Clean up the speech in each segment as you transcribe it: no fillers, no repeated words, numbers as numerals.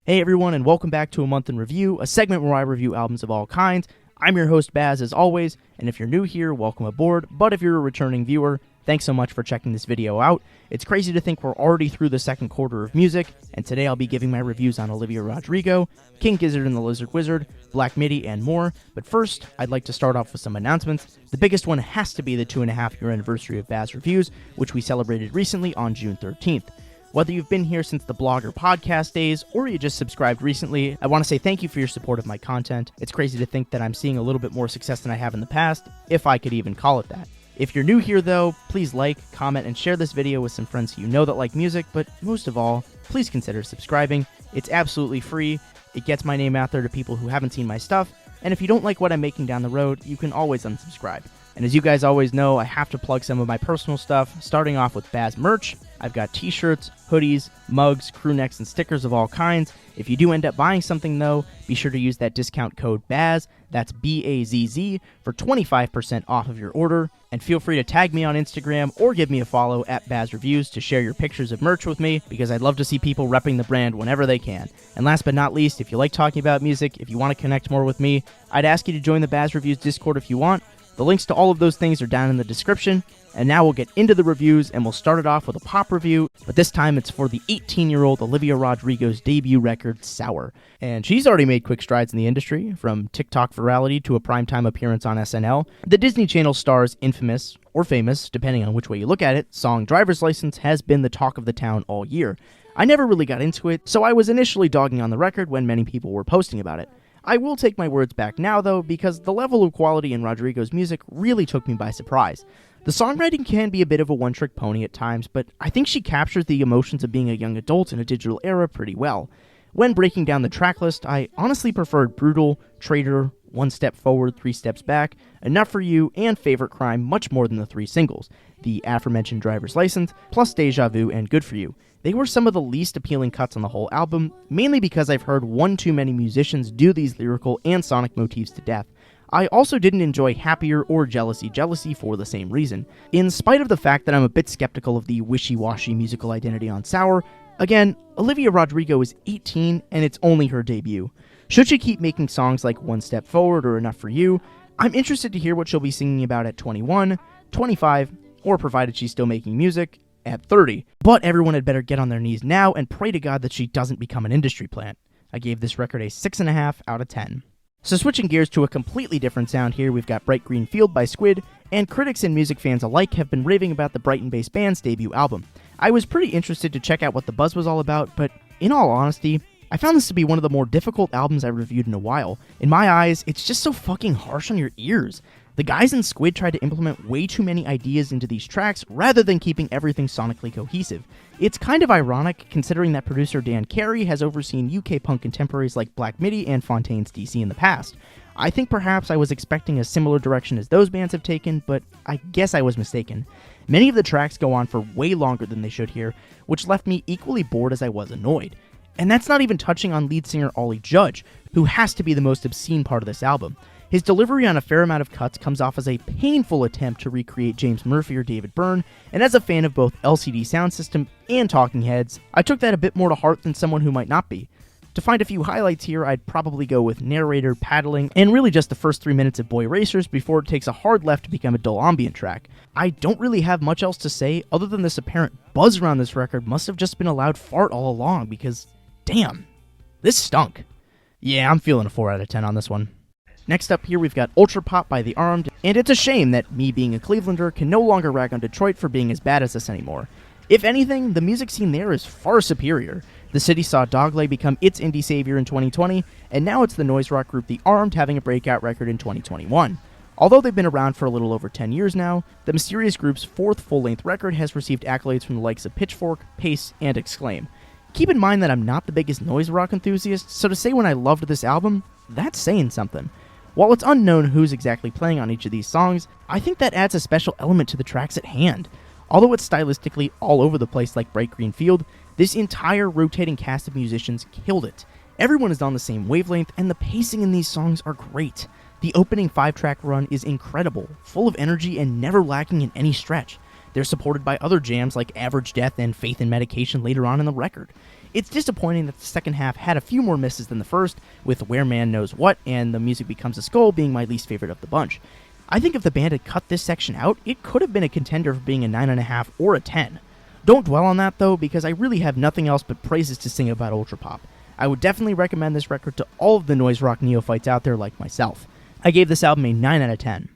Hey everyone, and welcome back to A Month in Review, a segment where I review albums of all kinds. I'm your host Bazz as always, and if you're new here, welcome aboard, but if you're a returning viewer, thanks so much for checking this video out. It's crazy to think we're already through the second quarter of music, and today I'll be giving my reviews on Olivia Rodrigo, King Gizzard and the Lizard Wizard, Black Midi, and more. But first, I'd like to start off with some announcements. The biggest one has to be the 2.5-year anniversary of Bazz Reviews, which we celebrated recently on June 13th. Whether you've been here since the blog or podcast days, or you just subscribed recently, I want to say thank you for your support of my content. It's crazy to think that I'm seeing a little bit more success than I have in the past, if I could even call it that. If you're new here though, please like, comment, and share this video with some friends who you know that like music, but most of all, please consider subscribing. It's absolutely free, it gets my name out there to people who haven't seen my stuff, and if you don't like what I'm making down the road, you can always unsubscribe. And as you guys always know, I have to plug some of my personal stuff, starting off with Bazz merch. I've got t-shirts, hoodies, mugs, crew necks, and stickers of all kinds. If you do end up buying something though, be sure to use that discount code BAZZ, that's B-A-Z-Z, for 25% off of your order. And feel free to tag me on Instagram or give me a follow at Bazz Reviews to share your pictures of merch with me, because I'd love to see people repping the brand whenever they can. And last but not least, if you like talking about music, if you want to connect more with me, I'd ask you to join the Bazz Reviews Discord if you want. The links to all of those things are down in the description, and now we'll get into the reviews, and we'll start it off with a pop review, but this time it's for the 18-year-old Olivia Rodrigo's debut record, Sour. And she's already made quick strides in the industry, from TikTok virality to a primetime appearance on SNL. The Disney Channel star's infamous, or famous, depending on which way you look at it, song Driver's License has been the talk of the town all year. I never really got into it, so I was initially dogging on the record when many people were posting about it. I will take my words back now, though, because the level of quality in Rodrigo's music really took me by surprise. The songwriting can be a bit of a one-trick pony at times, but I think she captures the emotions of being a young adult in a digital era pretty well. When breaking down the tracklist, I honestly preferred Brutal, Traitor, One Step Forward, Three Steps Back, Enough for You, and Favorite Crime much more than the three singles, the aforementioned Driver's License, plus Deja Vu and Good For You. They were some of the least appealing cuts on the whole album, mainly because I've heard one too many musicians do these lyrical and sonic motifs to death. I also didn't enjoy Happier or Jealousy for the same reason. In spite of the fact that I'm a bit skeptical of the wishy-washy musical identity on Sour, again, Olivia Rodrigo is 18 and it's only her debut. Should she keep making songs like One Step Forward or Enough for You, I'm interested to hear what she'll be singing about at 21, 25, or provided she's still making music, at 30. But everyone had better get on their knees now and pray to God that she doesn't become an industry plant. I gave this record a 6.5 out of 10. So switching gears to a completely different sound here, we've got Bright Green Field by Squid, and critics and music fans alike have been raving about the Brighton-based band's debut album. I was pretty interested to check out what the buzz was all about, but in all honesty, I found this to be one of the more difficult albums I've reviewed in a while. In my eyes, it's just so fucking harsh on your ears. The guys in Squid tried to implement way too many ideas into these tracks rather than keeping everything sonically cohesive. It's kind of ironic considering that producer Dan Carey has overseen UK punk contemporaries like Black Midi and Fontaine's DC in the past. I think perhaps I was expecting a similar direction as those bands have taken, but I guess I was mistaken. Many of the tracks go on for way longer than they should here, which left me equally bored as I was annoyed. And that's not even touching on lead singer Ollie Judge, who has to be the most obscene part of this album. His delivery on a fair amount of cuts comes off as a painful attempt to recreate James Murphy or David Byrne, and as a fan of both LCD Soundsystem and Talking Heads, I took that a bit more to heart than someone who might not be. To find a few highlights here, I'd probably go with Narrator, Paddling, and really just the first 3 minutes of Boy Racers before it takes a hard left to become a dull ambient track. I don't really have much else to say other than this apparent buzz around this record must have just been a loud fart all along, because damn, this stunk. Yeah, I'm feeling a 4 out of 10 on this one. Next up here, we've got Ultra Pop by The Armed, and it's a shame that me being a Clevelander can no longer rag on Detroit for being as bad as this anymore. If anything, the music scene there is far superior. The city saw Dogleg become its indie savior in 2020, and now it's the noise rock group The Armed having a breakout record in 2021. Although they've been around for a little over 10 years now, the mysterious group's fourth full-length record has received accolades from the likes of Pitchfork, Pace, and Exclaim. Keep in mind that I'm not the biggest noise rock enthusiast, so to say when I loved this album, that's saying something. While it's unknown who's exactly playing on each of these songs, I think that adds a special element to the tracks at hand. Although it's stylistically all over the place like Bright Green Field, this entire rotating cast of musicians killed it. Everyone is on the same wavelength, and the pacing in these songs are great. The opening 5-track run is incredible, full of energy and never lacking in any stretch. They're supported by other jams like Average Death and Faith in Medication later on in the record. It's disappointing that the second half had a few more misses than the first, with Where Man Knows What and The Music Becomes a Skull being my least favorite of the bunch. I think if the band had cut this section out, it could have been a contender for being a 9.5 or a 10. Don't dwell on that though, because I really have nothing else but praises to sing about Ultrapop. I would definitely recommend this record to all of the noise rock neophytes out there like myself. I gave this album a 9 out of 10.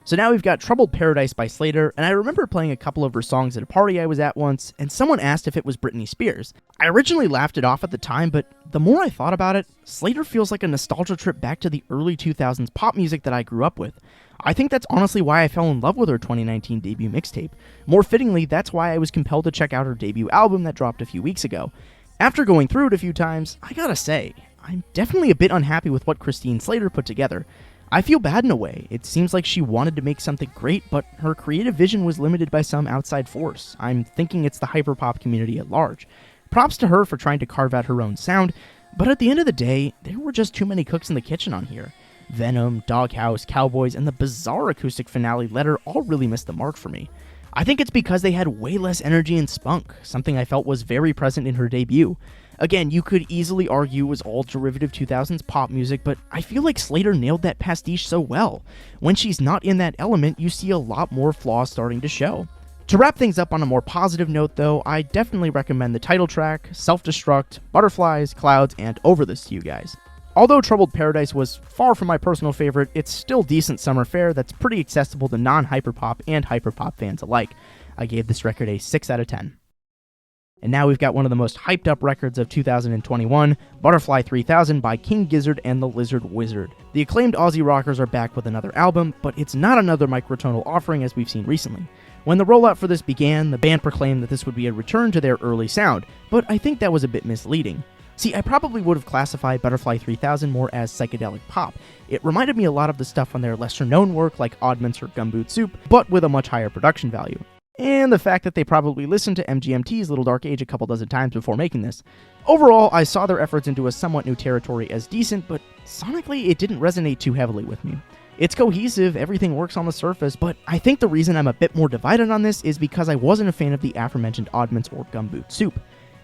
So now we've got Troubled Paradise by Slayyyter, and I remember playing a couple of her songs at a party I was at once, and someone asked if it was Britney Spears. I originally laughed it off at the time, but the more I thought about it, Slayyyter feels like a nostalgia trip back to the early 2000s pop music that I grew up with. I think that's honestly why I fell in love with her 2019 debut mixtape. More fittingly, that's why I was compelled to check out her debut album that dropped a few weeks ago. After going through it a few times, I gotta say, I'm definitely a bit unhappy with what Christine Slayyyter put together. I feel bad in a way. It seems like she wanted to make something great, but her creative vision was limited by some outside force. I'm thinking it's the hyperpop community at large. Props to her for trying to carve out her own sound, but at the end of the day, there were just too many cooks in the kitchen on here. Venom, Doghouse, Cowboys, and the bizarre acoustic finale Letter all really missed the mark for me. I think it's because they had way less energy and spunk, something I felt was very present in her debut. Again, you could easily argue it was all derivative 2000s pop music, but I feel like Slayyyter nailed that pastiche so well. When she's not in that element, you see a lot more flaws starting to show. To wrap things up on a more positive note though, I definitely recommend the title track, Self-Destruct, Butterflies, Clouds, and Over This to you guys. Although Troubled Paradise was far from my personal favorite, it's still decent summer fare that's pretty accessible to non-hyperpop and hyperpop fans alike. I gave this record a 6 out of 10. And now we've got one of the most hyped up records of 2021, Butterfly 3000 by King Gizzard and the Lizard Wizard. The acclaimed Aussie rockers are back with another album, but it's not another microtonal offering as we've seen recently. When the rollout for this began, the band proclaimed that this would be a return to their early sound, but I think that was a bit misleading. See, I probably would have classified Butterfly 3000 more as psychedelic pop. It reminded me a lot of the stuff on their lesser known work like Oddments or Gumboot Soup, but with a much higher production value. And the fact that they probably listened to MGMT's Little Dark Age a couple dozen times before making this. Overall, I saw their efforts into a somewhat new territory as decent, but sonically it didn't resonate too heavily with me. It's cohesive, everything works on the surface, but I think the reason I'm a bit more divided on this is because I wasn't a fan of the aforementioned Oddments or Gumboot Soup.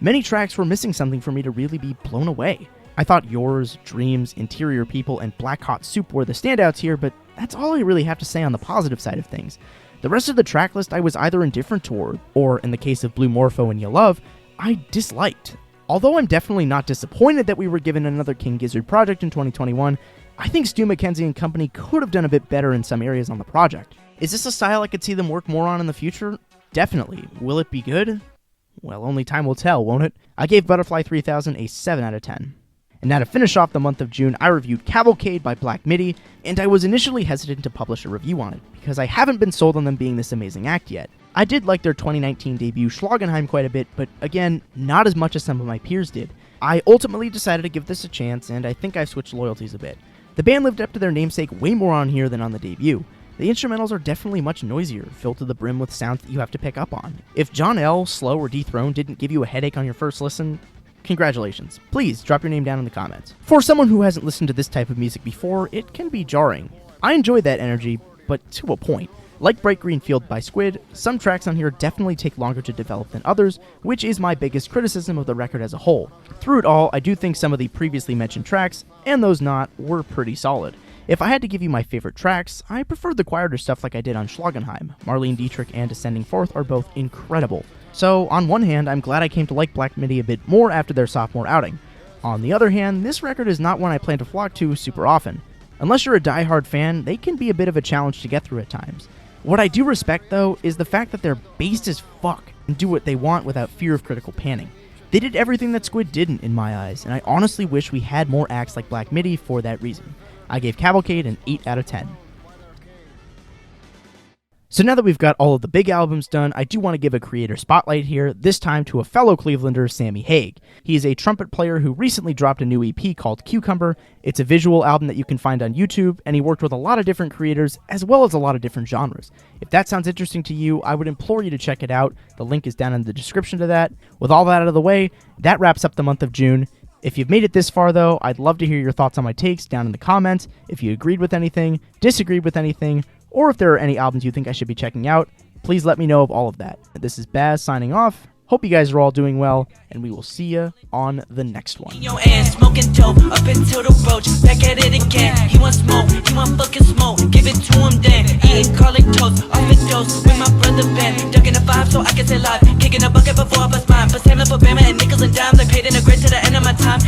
Many tracks were missing something for me to really be blown away. I thought Yours, Dreams, Interior People, and Black Hot Soup were the standouts here, but that's all I really have to say on the positive side of things. The rest of the track list I was either indifferent toward, or in the case of Blue Morpho and You Love, I disliked. Although I'm definitely not disappointed that we were given another King Gizzard project in 2021, I think Stu Mackenzie and company could have done a bit better in some areas on the project. Is this a style I could see them work more on in the future? Definitely. Will it be good? Well, only time will tell, won't it? I gave Butterfly 3000 a 7 out of 10. And now to finish off the month of June, I reviewed Cavalcade by Black Midi, and I was initially hesitant to publish a review on it, because I haven't been sold on them being this amazing act yet. I did like their 2019 debut Schlagenheim quite a bit, but again, not as much as some of my peers did. I ultimately decided to give this a chance, and I think I've switched loyalties a bit. The band lived up to their namesake way more on here than on the debut. The instrumentals are definitely much noisier, filled to the brim with sounds that you have to pick up on. If John L., Slow, or Dethroned didn't give you a headache on your first listen, congratulations. Please drop your name down in the comments. For someone who hasn't listened to this type of music before, it can be jarring. I enjoyed that energy, but to a point. Like Bright Green Field by Squid, some tracks on here definitely take longer to develop than others, which is my biggest criticism of the record as a whole. Through it all, I do think some of the previously mentioned tracks, and those not, were pretty solid. If I had to give you my favorite tracks, I preferred the quieter stuff like I did on Schlagenheim. Marlene Dietrich and Descending Forth are both incredible. So, on one hand, I'm glad I came to like Black Midi a bit more after their sophomore outing. On the other hand, this record is not one I plan to flock to super often. Unless you're a die-hard fan, they can be a bit of a challenge to get through at times. What I do respect, though, is the fact that they're based as fuck and do what they want without fear of critical panning. They did everything that Squid didn't, in my eyes, and I honestly wish we had more acts like Black Midi for that reason. I gave Cavalcade an 8 out of 10. So now that we've got all of the big albums done, I do want to give a creator spotlight here, this time to a fellow Clevelander, Sammy Hague. He is a trumpet player who recently dropped a new EP called Cucumber. It's a visual album that you can find on YouTube, and he worked with a lot of different creators, as well as a lot of different genres. If that sounds interesting to you, I would implore you to check it out. The link is down in the description to that. With all that out of the way, that wraps up the month of June. If you've made it this far, though, I'd love to hear your thoughts on my takes down in the comments. If you agreed with anything, disagreed with anything, or if there are any albums you think I should be checking out, please let me know of all of that. This is Bazz signing off. Hope you guys are all doing well, and we will see you on the next one. Your ass smoking dope up until the roach. Back at it again. He want smoke, he want fucking smoke. Give it to him then. Eating garlic toast, off a dose with my brother Ben. Ducking the vibe so I can stay live. Kicking a bucket before I bust mine. Bust him up for Bama and nickels and dimes. I paid in a grid to the end of my time.